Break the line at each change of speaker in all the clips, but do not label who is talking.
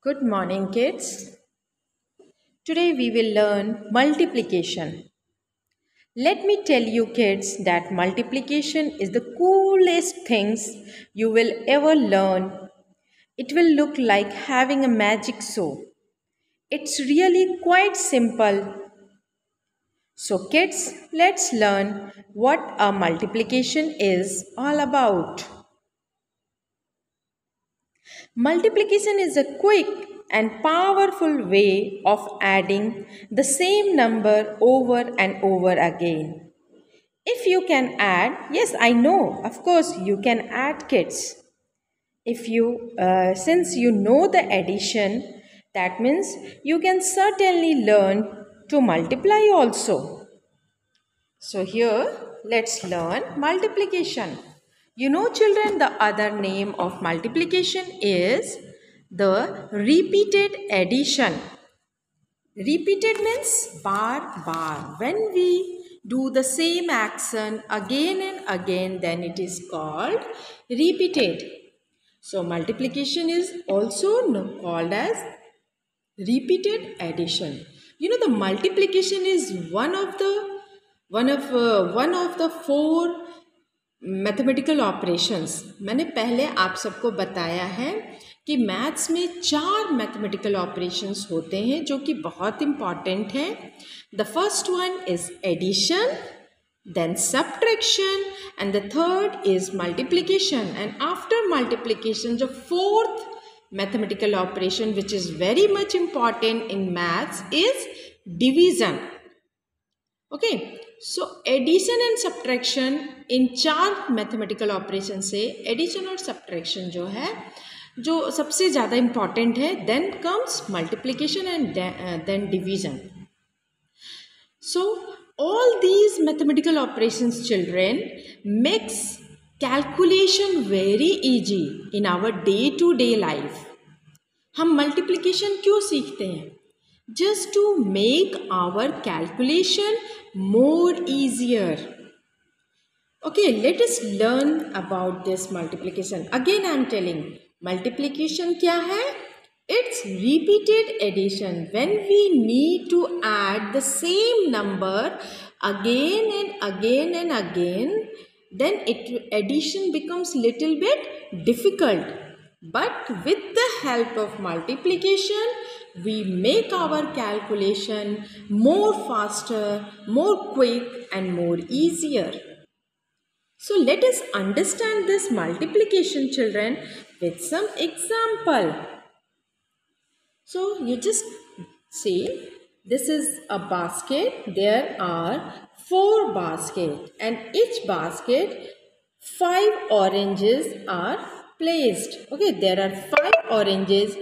Good morning, kids. Today we will learn multiplication. Let me tell you, kids, that multiplication is the coolest things you will ever learn. It will look like having a magic show. It's really quite simple. So, kids, let's learn what a multiplication is all about. Multiplication is a quick and powerful way of adding the same number over and over again. If you can add, yes, I know, of course, you can add, kids. Since you know the addition, that means you can certainly learn to multiply also. So here, let's learn multiplication. You know, children, the other name of multiplication is the repeated addition. Repeated means bar. When we do the same action again and again, then it is called repeated. So multiplication is also called as repeated addition. You know, the multiplication is one of the four mathematical operations. मैंने पहले आप सबको बताया है कि maths में 4 mathematical operations होते हैं जो कि बहुत इम्पॉर्टेंट हैं. The first one is addition, then subtraction, and the third is multiplication, and after multiplication the fourth mathematical operation which is very much important in maths is division. Okay, so addition and subtraction इन 4 mathematical operation से addition और subtraction जो है जो सबसे ज़्यादा important है. Then comes multiplication and then division. So all these mathematical operations, children, makes calculation very easy in our day to day life. हम multiplication क्यों सीखते हैं? Just to make our calculation more easier. Okay, let us learn about this multiplication. Again I am telling, multiplication क्या है? It's repeated addition. When we need to add the same number again and again and again, then addition becomes little bit difficult. But with the help of multiplication, we make our calculation more faster, more quick and more easier. So let us understand this multiplication, children, with some example. So you just see, this is a basket. There are 4 baskets, and each basket 5 oranges are placed. Okay, there are 5 oranges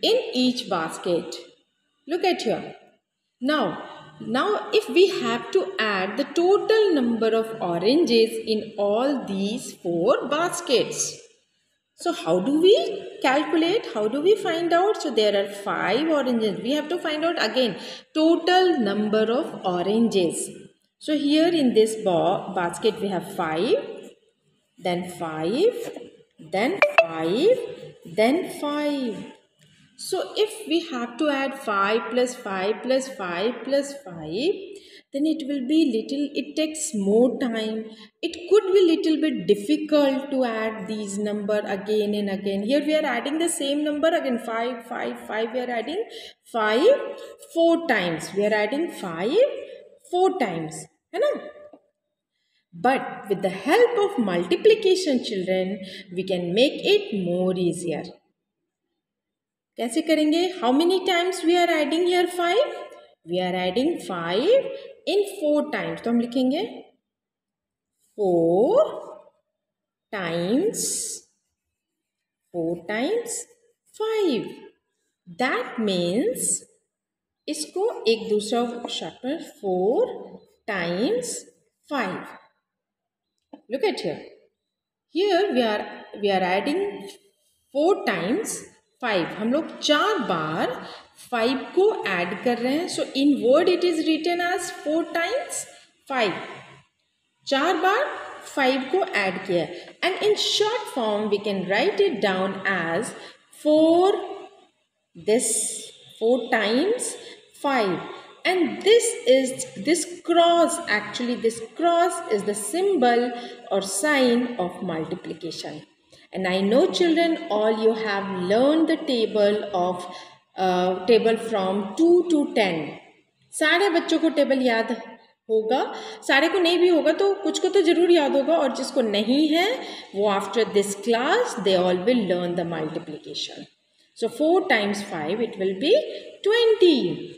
in each basket. Look at here. Now if we have to add the total number of oranges in all these 4 baskets, so how do we calculate? How do we find out? So there are 5 oranges. We have to find out again total number of oranges. So here in this basket we have 5, then 5, then 5, then 5. So if we have to add 5 plus 5 plus 5 plus 5, then it takes more time. It could be little bit difficult to add these number again and again. Here we are adding the same number again, 5, 5, 5. We are adding 5 4 times. We are adding 5 4 times. But with the help of multiplication, children, we can make it more easier. कैसे करेंगे? How many times we are adding here 5? We are adding 5 in 4 times. तो हम लिखेंगे 4 times 5. That means इसको एक दूसरा short में 4 times 5. Look at here. Here we are adding 4 times 5. हम लोग 4 बार 5 को ऐड कर रहे हैं. So in word it is written as 4 times 5. 4 बार 5 को ऐड किया. And in short form we can write it down as 4 this 4 times 5, and this cross, actually this cross is the symbol or sign of multiplication. And I know children, all you have learned the table from 2 to 10. सारे बच्चों को table याद होगा, सारे को नहीं भी होगा तो कुछ को तो ज़रूर याद होगा, और जिसको नहीं है वो after this class they all will learn the multiplication. So 4 times 5, it will be 20.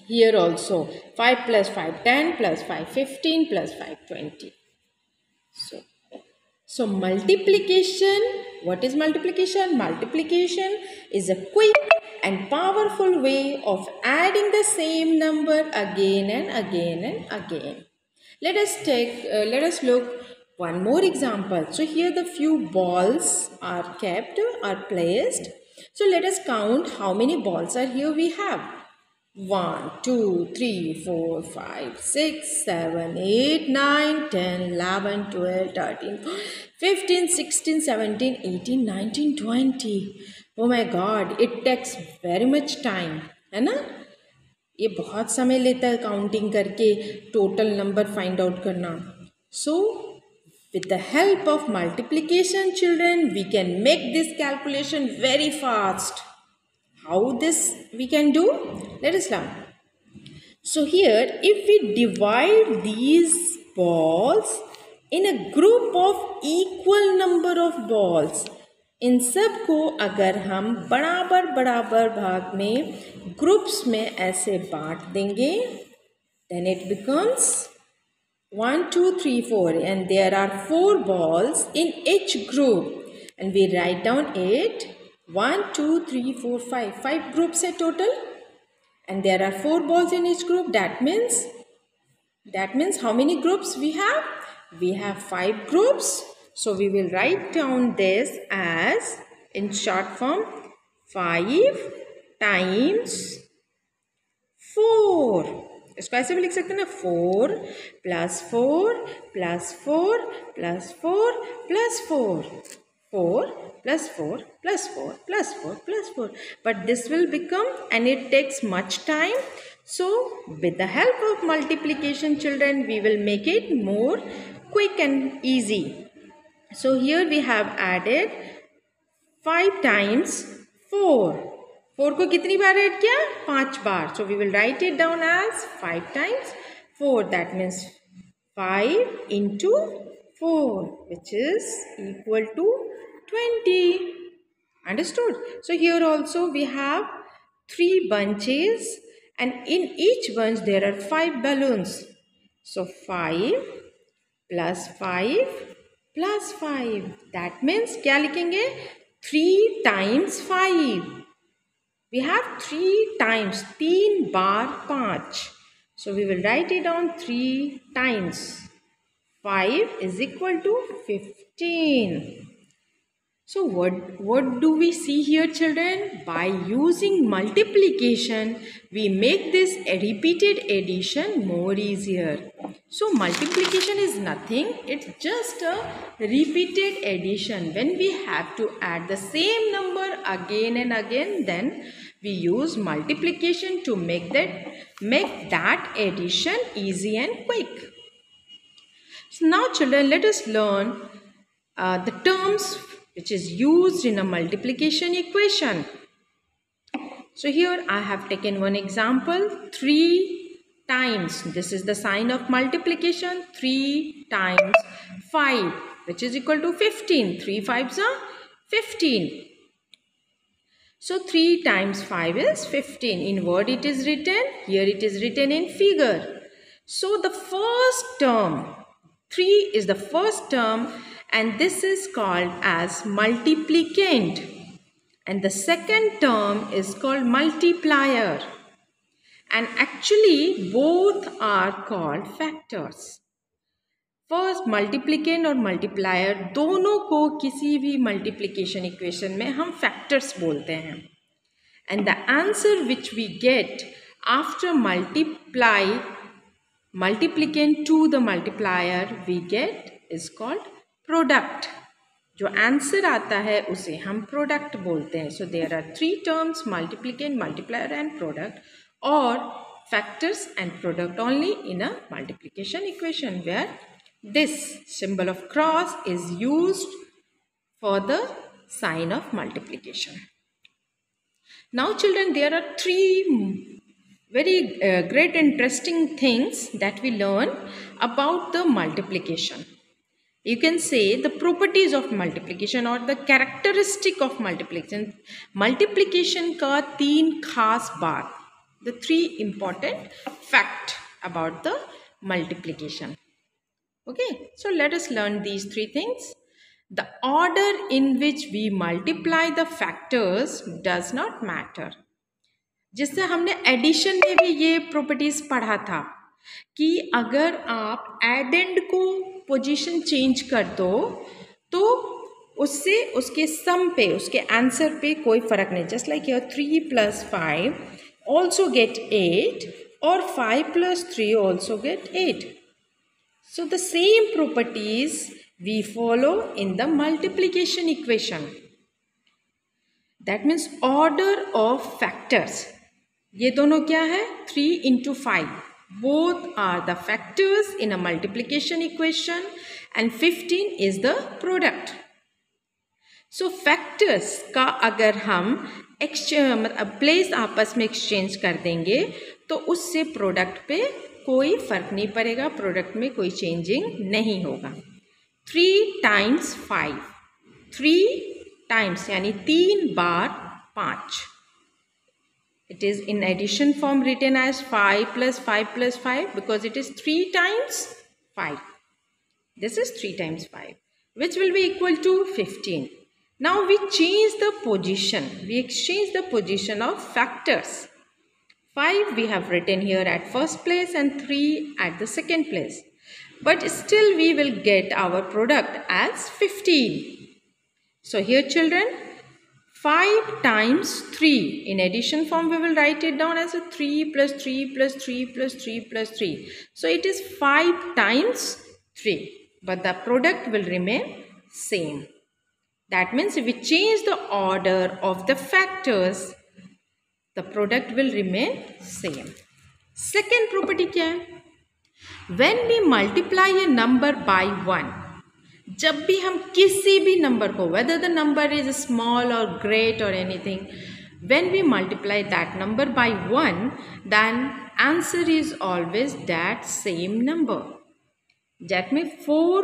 Here also 5 plus 5 10 plus 5 15 plus 5 20. So multiplication, what is multiplication? Multiplication is a quick and powerful way of adding the same number again and again and again. Let us look one more example. So here the few balls are placed. So let us count how many balls are here we have. 1, 2, 3, 4, 5, 6, 7, 8, 9, 10, 11, 12, 13, 15, 16, 17, 18, 19, 20. Oh my God, it takes very much time, है ना? ये बहुत समय लेता है counting करके total number find out करना. So with the help of multiplication, children, we can make this calculation very fast. How this we can do? Let us learn. So here, if we divide these balls in a group of equal number of balls, इन सब को अगर हम बराबर बराबर भाग में groups में ऐसे बांट देंगे, then it becomes 1 2 3 4, and there are 4 balls in each group, and we write down 8 1 2 3 4 5 groups है total, and there are 4 balls in each group. That means how many groups we have? We have 5 groups. So we will write down this as in short form 5 times 4. इसको ऐसे भी लिख सकते हैं ना, 4 plus 4 plus 4 plus 4 plus 4, 4 plus 4 plus 4 plus 4 plus 4. But this will become, and it takes much time. So with the help of multiplication, children, we will make it more quick and easy. So here we have added 5 times 4. 4 को कितनी बार add किया? 5 बार. So we will write it down as 5 times 4. That means 5 into 4, which is equal to 20. Understood? So here also we have 3 bunches, and in each bunch there are 5 balloons. So 5 plus 5 plus 5. That means क्या लिखेंगे? 3 times 5. We have 3 times, 3 bar 5. So we will write it down 3 times. 5 is equal to 15. So what do we see here, children? By using multiplication, we make this repeated addition more easier. So multiplication is nothing, it's just a repeated addition. When we have to add the same number again and again, then we use multiplication to make that addition easy and quick. So now, children, let us learn the terms which is used in a multiplication equation. So here I have taken one example, 3 times. This is the sign of multiplication. 3 times 5, which is equal to 15. 3 5s are 15. So 3 times 5 is 15. In word it is written, here it is written in figure. So the first term, 3 is the first term, and this is called as multiplicand. And the second term is called multiplier. And actually both are called factors. First, multiplicand और multiplier दोनों को किसी भी multiplication equation में हम factors बोलते हैं. And the answer which we get after multiplicand to the multiplier we get is called product. जो आंसर आता है उसे हम प्रोडक्ट बोलते हैं. So there are 3 terms, multiplicand, multiplier and product, or factors and product only in a multiplication equation, where this symbol of cross is used for the sign of multiplication. Now children, there are 3 very great interesting things that we learn about the multiplication. You can say the properties of multiplication or the characteristic of multiplication. Multiplication का 3 खास बात, the 3 important fact about the multiplication. Okay, so let us learn these 3 things. The order in which we multiply the factors does not matter. जिससे हमने addition में भी ये properties पढ़ा था कि अगर आप एडेंड को पोजीशन चेंज कर दो तो उससे उसके सम पे, उसके आंसर पे कोई फर्क नहीं. Just like your 3 + 5 also get 8 और 5 + 3 also get 8. So the same properties we follow in the multiplication equation. That means order of factors. ये दोनों क्या है? 3 × 5. Both are the factors in a multiplication equation and 15 is the product. So factors का अगर हम place आपस में exchange कर देंगे तो उससे प्रोडक्ट पे कोई फर्क नहीं पड़ेगा, प्रोडक्ट में कोई चेंजिंग नहीं होगा. 3 × 5, 3 times यानी 3 बार 5. It is in addition form written as 5 + 5 + 5 because it is 3 times 5. This is 3 times 5, which will be equal to 15. Now we change the position. We exchange the position of factors. 5 we have written here at first place and 3 at the second place. But still we will get our product as 15. So here children, 5 times 3. In addition form we will write it down as a 3 + 3 + 3 + 3 + 3. So it is 5 times 3. But the product will remain same. That means if we change the order of the factors, the product will remain same. Second property क्या है? When we multiply a number by 1, जब भी हम किसी भी number को, whether the number is small or great or anything, when we multiply that number by 1, then answer is always that same number. That means 4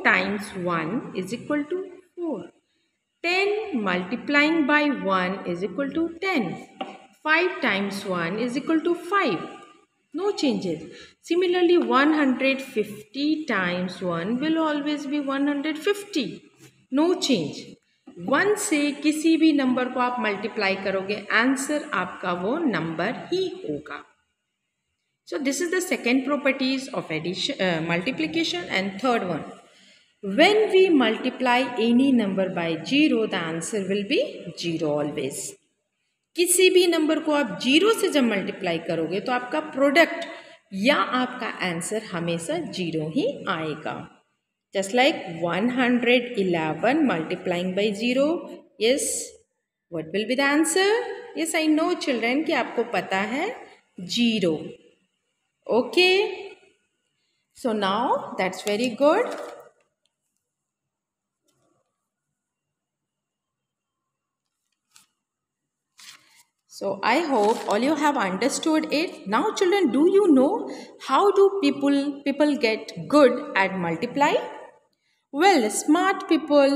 times 1 is equal to 4. 10 multiplying by 1 is equal to 10. 5 times 1 is equal to 5. No changes. Similarly, 150 times 1 will always be 150. No change. 1 से किसी भी number को आप multiply करोगे, answer आपका वो number ही होगा. So this is the second properties of addition, multiplication. And third one, when we multiply any number by 0, the answer will be 0 always. किसी भी नंबर को आप 0 से जब मल्टीप्लाई करोगे तो आपका प्रोडक्ट या आपका आंसर हमेशा 0 ही आएगा. Just like 111 multiplying by 0. Yes, what will be the answer? Yes, I know children कि आपको पता है 0. Okay, so now that's very good. So I hope all you have understood it. Now children, do you know how do people get good at multiply? Well, smart people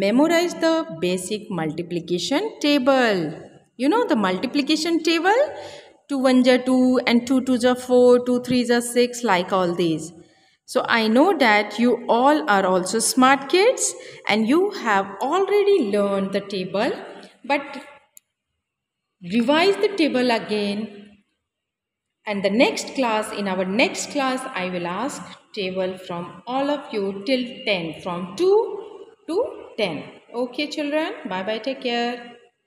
memorize the basic multiplication table. You know the multiplication table? 2 1s are 2 and 2 2s are 4, 2 3s are 6, like all these. So I know that you all are also smart kids and you have already learned the table, but revise the table again, and the next class, in our next class, I will ask table from all of you till 10, from 2 to 10. Okay children, bye bye, take care.